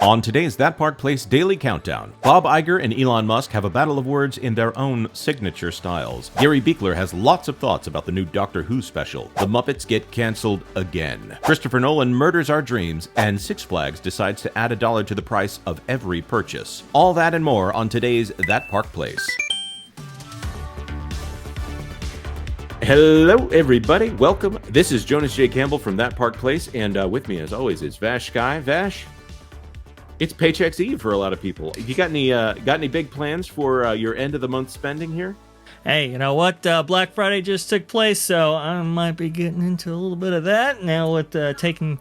On today's That Park Place Daily Countdown, Bob Iger and Elon Musk have a battle of words in their own signature styles. Gary Beekler has lots of thoughts about the new Doctor Who special. The Muppets get canceled again. Christopher Nolan murders our dreams, and Six Flags decides to add $1 to the price of every purchase. All that and more on today's That Park Place. Hello, everybody. Welcome. This is Jonas J. Campbell from That Park Place, and with me, as always, is Vash Guy. Vash, it's Paychex Eve for a lot of people. You got any big plans for your end of the month spending here? Hey, you know what? Black Friday just took place, so I might be getting into a little bit of that now with taking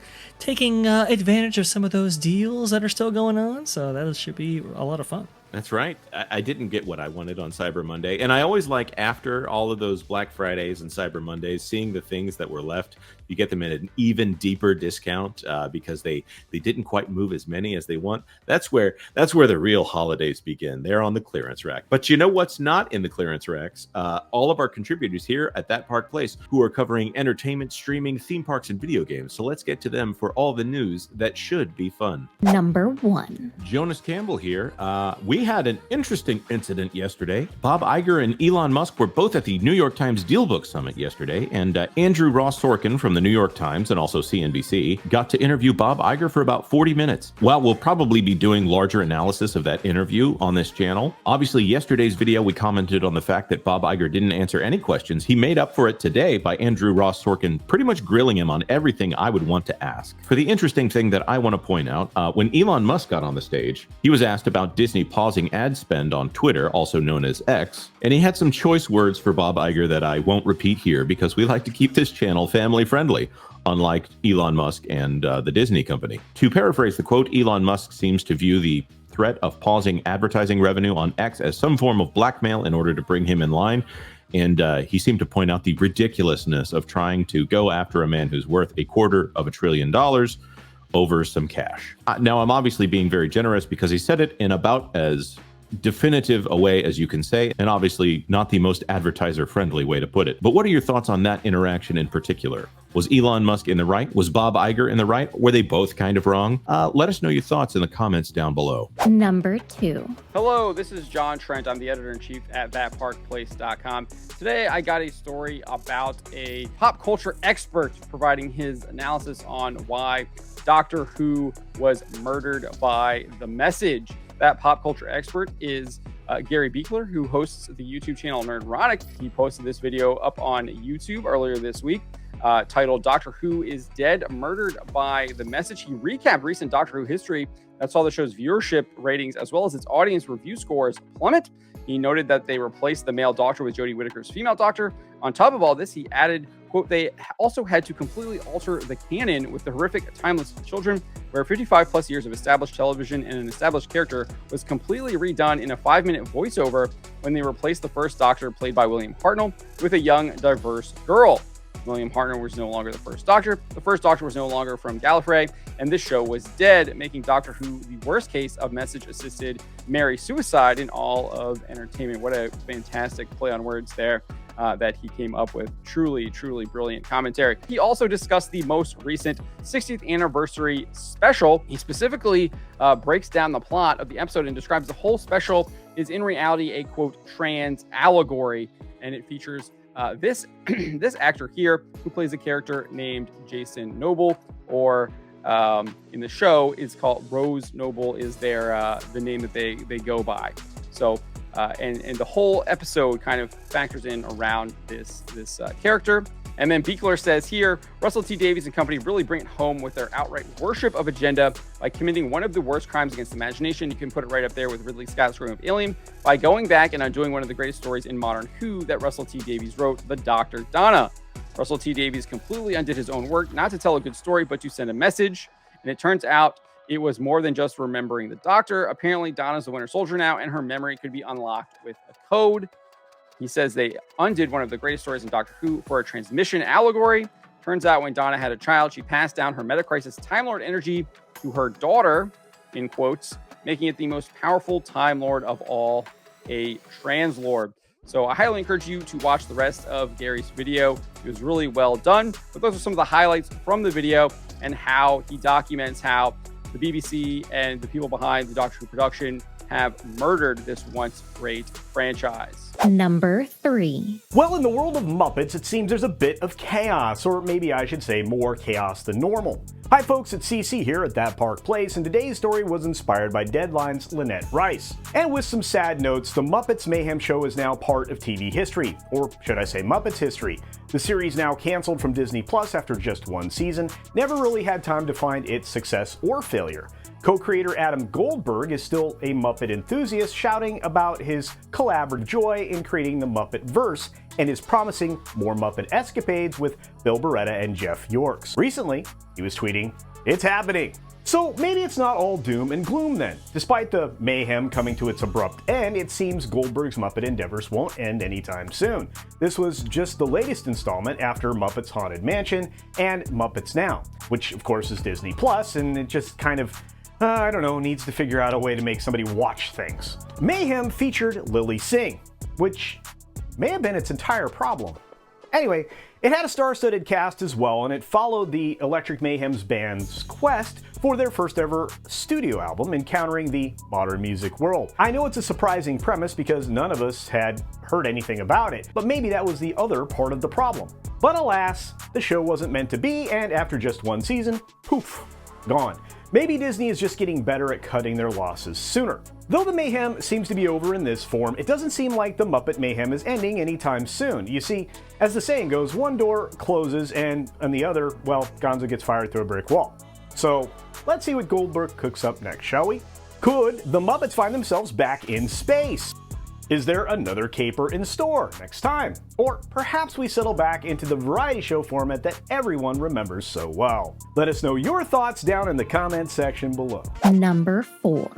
advantage of some of those deals that are still going on. So that should be a lot of fun. That's right. I didn't get what I wanted on Cyber Monday. And I always like, after all of those Black Fridays and Cyber Mondays, seeing the things that were left, you get them at an even deeper discount because they didn't quite move as many as they want. That's where the real holidays begin. They're on the clearance rack. But you know what's not in the clearance racks? All of our contributors here at That Park Place who are covering entertainment, streaming, theme parks, and video games. So let's get to them for all the news that should be fun. Number 1. Jonas Campbell here. We had an interesting incident yesterday. Bob Iger and Elon Musk were both at the New York Times Dealbook Summit yesterday, and Andrew Ross Sorkin from the New York Times and also CNBC got to interview Bob Iger for about 40 minutes. While we'll probably be doing larger analysis of that interview on this channel, obviously yesterday's video we commented on the fact that Bob Iger didn't answer any questions. He made up for it today by Andrew Ross Sorkin pretty much grilling him on everything I would want to ask. For the interesting thing that I want to point out, when Elon Musk got on the stage, he was asked about Disney pausing ad spend on Twitter, also known as X, and he had some choice words for Bob Iger that I won't repeat here because we like to keep this channel family friendly, unlike Elon Musk and the Disney company. To paraphrase the quote, Elon Musk seems to view the threat of pausing advertising revenue on X as some form of blackmail in order to bring him in line. And he seemed to point out the ridiculousness of trying to go after a man who's worth $250 billion over some cash. Now, I'm obviously being very generous because he said it in about as definitive a way as you can say, and obviously not the most advertiser-friendly way to put it. But what are your thoughts on that interaction in particular? Was Elon Musk in the right? Was Bob Iger in the right? Were they both kind of wrong? Let us know your thoughts in the comments down below. Number 2. Hello, this is John Trent. I'm the editor-in-chief at ThatParkPlace.com. Today, I got a story about a pop culture expert providing his analysis on why Doctor Who was murdered by The Message. That pop culture expert is Gary Beekler, who hosts the YouTube channel Nerdrotic. He posted this video up on YouTube earlier this week, titled Doctor Who is Dead, Murdered by The Message. He recapped recent Doctor Who history that saw the show's viewership ratings as well as its audience review scores plummet. He noted that they replaced the male doctor with Jodie Whittaker's female doctor. On top of all this, he added, quote, they also had to completely alter the canon with the horrific Timeless Children, where 55 plus years of established television and an established character was completely redone in a 5-minute voiceover when they replaced the first Doctor, played by William Hartnell, with a young, diverse girl. William Hartnell was no longer the first Doctor. The first Doctor was no longer from Gallifrey, and this show was dead, making Doctor Who the worst case of message-assisted Mary suicide in all of entertainment. What a fantastic play on words there that he came up with. Truly, truly brilliant commentary. He also discussed the most recent 60th anniversary special. He specifically breaks down the plot of the episode and describes the whole special is in reality a, quote, trans allegory, and it features this actor here who plays a character named Jason Noble, or in the show is called Rose Noble, is their the name that they go by. So and the whole episode kind of factors in around this character. And then Beekler says here, Russell T Davies and company really bring it home with their outright worship of agenda by committing one of the worst crimes against the imagination. You can put it right up there with Ridley Scott's Scream of Alien by going back and undoing one of the greatest stories in modern Who that Russell T Davies wrote, The Dr. Donna. Russell T Davies completely undid his own work, not to tell a good story, but to send a message. And it turns out it was more than just remembering the Doctor. Apparently, Donna's the Winter Soldier now, and her memory could be unlocked with a code. He says they undid one of the greatest stories in Doctor Who for a transmission allegory. Turns out when Donna had a child, she passed down her Metacrisis Time Lord energy to her daughter, in quotes, making it the most powerful Time Lord of all, a Translord. So I highly encourage you to watch the rest of Gary's video. It was really well done. But those are some of the highlights from the video and how he documents how the BBC and the people behind the Doctor Who production have murdered this once great franchise. Number 3. Well, in the world of Muppets, it seems there's a bit of chaos, or maybe I should say more chaos than normal. Hi folks, it's CC here at That Park Place, and today's story was inspired by Deadline's Lynette Rice. And with some sad notes, the Muppets Mayhem show is now part of TV history, or should I say Muppets history. The series, now canceled from Disney Plus after just one season, never really had time to find its success or failure. Co-creator Adam Goldberg is still a Muppet enthusiast, shouting about his collaborative joy in creating the Muppet verse and his promising more Muppet escapades with Bill Beretta and Jeff Yorks. Recently, he was tweeting, "It's happening." So maybe it's not all doom and gloom then. Despite the mayhem coming to its abrupt end, it seems Goldberg's Muppet endeavors won't end anytime soon. This was just the latest installment after Muppets Haunted Mansion and Muppets Now, which of course is Disney Plus, and it just kind of I don't know, needs to figure out a way to make somebody watch things. Mayhem featured Lily Singh, which may have been its entire problem. Anyway, it had a star-studded cast as well, and it followed the Electric Mayhem's band's quest for their first ever studio album, encountering the modern music world. I know it's a surprising premise because none of us had heard anything about it, but maybe that was the other part of the problem. But alas, the show wasn't meant to be, and after just one season, poof, gone. Maybe Disney is just getting better at cutting their losses sooner. Though the mayhem seems to be over in this form, it doesn't seem like the Muppet mayhem is ending anytime soon. You see, as the saying goes, one door closes and on the other, well, Gonzo gets fired through a brick wall. So let's see what Goldberg cooks up next, shall we? Could the Muppets find themselves back in space? Is there another caper in store next time? Or perhaps we settle back into the variety show format that everyone remembers so well. Let us know your thoughts down in the comments section below. Number 4.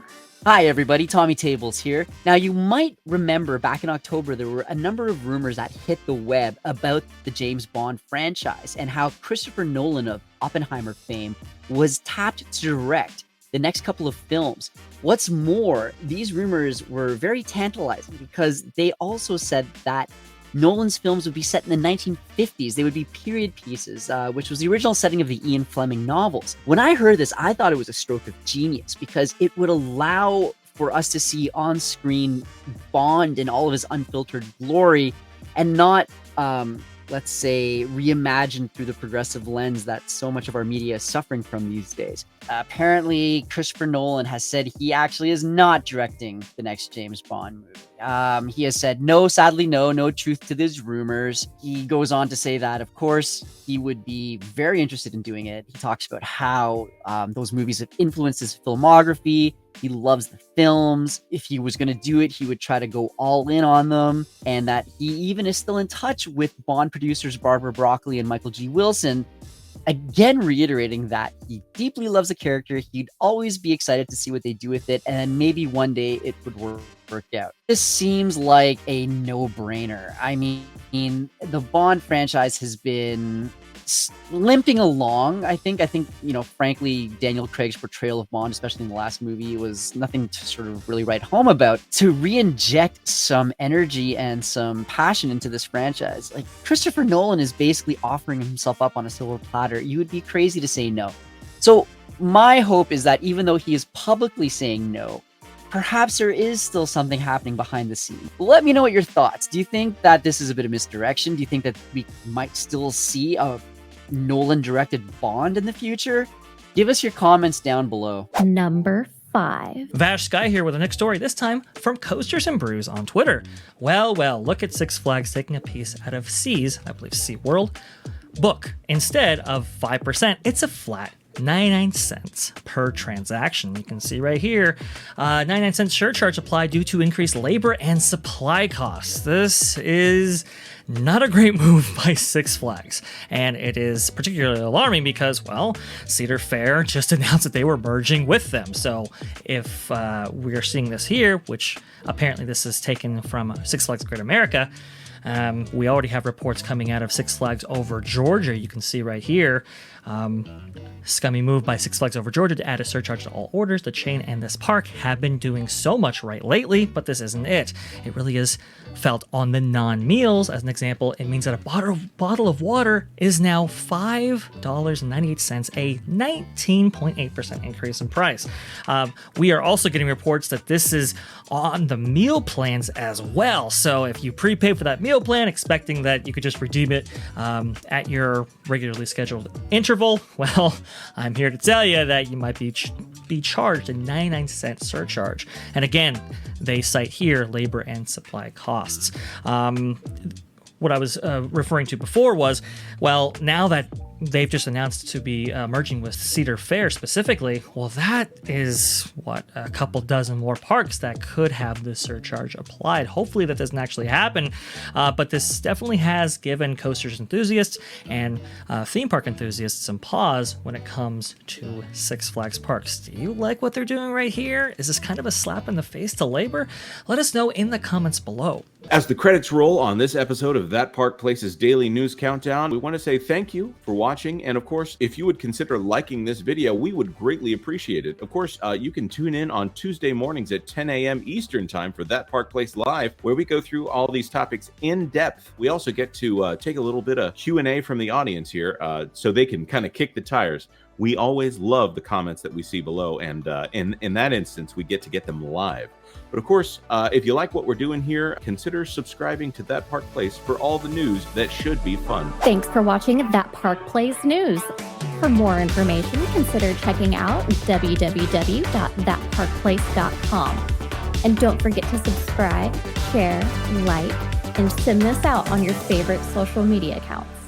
Hi everybody, Tommy Tables here. Now you might remember back in October there were a number of rumors that hit the web about the James Bond franchise and how Christopher Nolan of Oppenheimer fame was tapped to direct the next couple of films. What's more, these rumors were very tantalizing because they also said that Nolan's films would be set in the 1950s. They would be period pieces, which was the original setting of the Ian Fleming novels. When I heard this, I thought it was a stroke of genius because it would allow for us to see on-screen Bond in all of his unfiltered glory and not, let's say, reimagined through the progressive lens that so much of our media is suffering from these days. Apparently, Christopher Nolan has said he actually is not directing the next James Bond movie. He has said, no, sadly, no truth to these rumors. He goes on to say that, of course, he would be very interested in doing it. He talks about how those movies have influenced his filmography. He loves the films. If he was going to do it, he would try to go all in on them. And that he even is still in touch with Bond producers Barbara Broccoli and Michael G. Wilson, again reiterating that he deeply loves the character. He'd always be excited to see what they do with it, and maybe one day it would work out. This seems like a no-brainer. I mean, the Bond franchise has been limping along. I think, frankly, Daniel Craig's portrayal of Bond, especially in the last movie, was nothing to sort of really write home about. To re-inject some energy and some passion into this franchise, like Christopher Nolan is basically offering himself up on a silver platter. You would be crazy to say no. So my hope is that even though he is publicly saying no, perhaps there is still something happening behind the scenes. Let me know what your thoughts. Do you think that this is a bit of misdirection? Do you think that we might still see a Nolan-directed Bond in the future? Give us your comments down below. Number 5. Vash Sky here with the next story, this time from Coasters and Brews on Twitter. Well, look at Six Flags taking a piece out of C's, I believe SeaWorld, book. Instead of 5%, it's a flat 99 cents per transaction. You can see right here, 99 cent surcharge applied due to increased labor and supply costs. This is not a great move by Six Flags, and it is particularly alarming because, well, Cedar Fair just announced that they were merging with them. So if we're seeing this here, which apparently this is taken from Six Flags Great America, we already have reports coming out of Six Flags over Georgia. You can see right here, Scummy move by Six Flags Over Georgia to add a surcharge to all orders. The chain and this park have been doing so much right lately, but this isn't it. It really is felt on the non-meals. As an example, it means that a bottle of water is now $5.98, a 19.8% increase in price. We are also getting reports that this is on the meal plans as well. So if you prepay for that meal plan, expecting that you could just redeem it at your regularly scheduled interval, well, I'm here to tell you that you might be charged a 99-cent surcharge. And again, they cite here labor and supply costs. What I was referring to before was, well, now that they've just announced to be merging with Cedar Fair specifically, well, that is, a couple dozen more parks that could have this surcharge applied. Hopefully that doesn't actually happen, but this definitely has given coasters enthusiasts and theme park enthusiasts some pause when it comes to Six Flags parks. Do you like what they're doing right here? Is this kind of a slap in the face to labor? Let us know in the comments below. As the credits roll on this episode of That Park Place's Daily News Countdown, we want to say thank you for watching. And of course, if you would consider liking this video, we would greatly appreciate it. Of course, you can tune in on Tuesday mornings at 10 a.m. Eastern Time for That Park Place Live, where we go through all these topics in depth. We also get to take a little bit of Q&A from the audience here so they can kind of kick the tires. We always love the comments that we see below, and in that instance, we get to get them live. But of course, if you like what we're doing here, consider subscribing to That Park Place for all the news that should be fun. Thanks for watching That Park Place News. For more information, consider checking out www.thatparkplace.com. And don't forget to subscribe, share, like, and send this out on your favorite social media accounts.